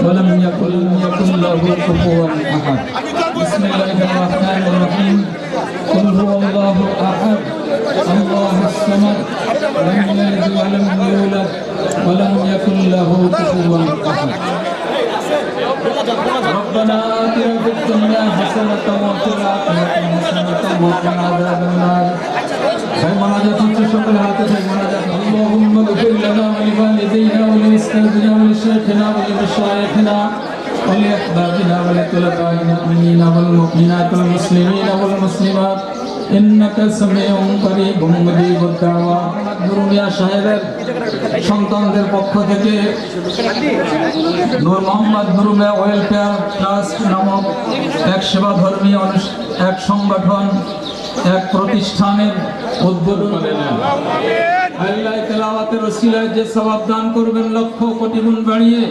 ولم يكن له كفوا أحد. بسم الله الرحمن الرحيم. قل هو الله أحد الله الصمد لم يلد ولم يولد ولم يكن له كفوا أحد. ربنا آتنا في الدنيا حسنة وفي الآخرة حسنة وقنا عذاب النار. فالمناجاة تشكر هاتف المناجاة. اللهم اغفر لنا ولوالدينا ولأستاذنا ولشيخنا ولمشايخنا ولأحبابنا ولطلبائنا المؤمنين والمؤمنات والمسلمين والمسلمات إنك سميع قريب مجيب الدعوة. দুরুমিয়া সাহেবের সন্তানদের পক্ষ থেকে নূর মোহাম্মদ দুরুমিয়া ওয়েলফেয়ার ট্রাস্ট নামক এক সেবাধর্মী এক সংগঠন এক প্রতিষ্ঠানের উদ্বোধন করলেন। আল্লাহ তেলাওয়াতের ওসিলায় যে সওয়াব দান করবেন লক্ষ কোটি গুণ বাড়িয়ে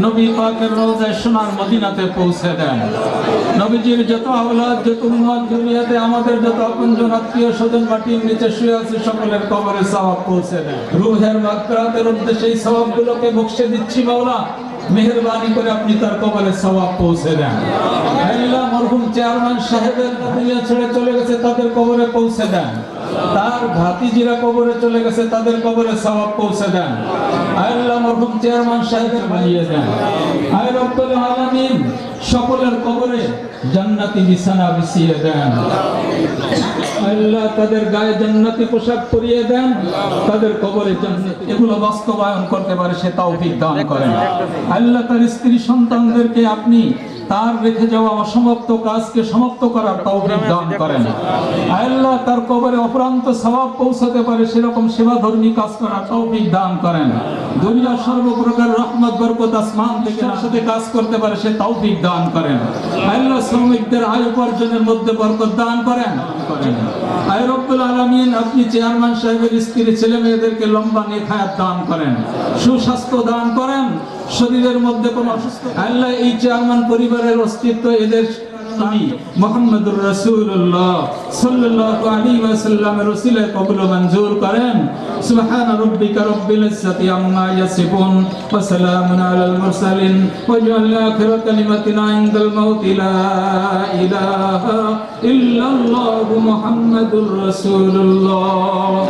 নবী পাকের রওজায়ে সোনার মদিনাতে পৌঁছে দেন। নবীজির যত আওলাদ যত উম্মত দুনিয়াতে আমাদের যত আপনজন আত্মীয় স্বজন মাটির নিচে শুয়ে আছে সকলের কবরে সওয়াব পৌঁছে দেন। রূহের মাগফিরাতের উদ্দেশ্যে এই সওয়াবগুলোকে বখশে দিচ্ছি মাওলা, মেহেরবানি করে আপনি তার কবরে সওয়াব পৌঁছে দেন। আল্লাহ মরহুম চেয়ারম্যান সাহেবের দুনিয়া ছেড়ে চলে গেছে তাদের কবরে পৌঁছে দেন। তার ভাতিজিরা কবরে চলে গেছে তাদের কবরে সওয়াব পৌঁছে দেন। আল্লাহ মরহুম চেয়ারম্যান সাহেবের বানিয়ে দেন। আয় রব্বুল আলামিন সকলের কবরে জান্নাতি বিছানা বিছিয়ে দেন। আল্লাহ তাদের গায়ে জান্নাতি পোশাক পরিয়ে দেন, তাদের কবরে জান্নাতি এগুলো বাস্তবায়ন করতে পারে সে তৌফিক দান করেন। আল্লাহ তার স্ত্রী সন্তানদেরকে আপনি তার রেখে যাওয়া অসমাপ্ত কাজকে সমাপ্ত করার তৌফিক দান করেন। আল্লাহ তার কবরে অফুরন্ত সওয়াব পৌঁছাতে পারে সেরকম সেবাধর্মী কাজ করার তৌফিক দান করেন। দুনিয়ার সর্বপ্রকার রহমত বরকত আসমান থেকে সাথে কাজ করতে পারে সে তৌফিক দান করেন। আল্লাহ শ্রমিকদের আয় উপার্জনের মধ্যে বরকত দান করেন। আয় রব্বুল আলামিন আপনি চেয়ারম্যান সাহেবের স্ত্রী ছেলে মেয়েদেরকে লম্বা নেক হায়াত দান করেন, সুস্বাস্থ্য দান করেন, শরীরের মধ্যে কোনো অসুস্থ আল্লাহ এই চেয়ারম্যান পরিবারের অস্তিত্ব এদের নবী মুহাম্মদুর রাসূলুল্লাহ সাল্লাল্লাহু আলাইহি ওয়াসাল্লামের ওসিলায় কবুল ও মঞ্জুর করেন। সুবহান রাব্বিকা রাব্বিল ইজ্জাতি আম্মা ইয়াসিফুন ওয়া সালামুন আলাল মুরসালিন ওয়াজআল আখিরা কালিমাতিনা ইনদাল মাউতি লা ইলাহা ইল্লাল্লাহু মুহাম্মাদুর রাসূলুল্লাহ।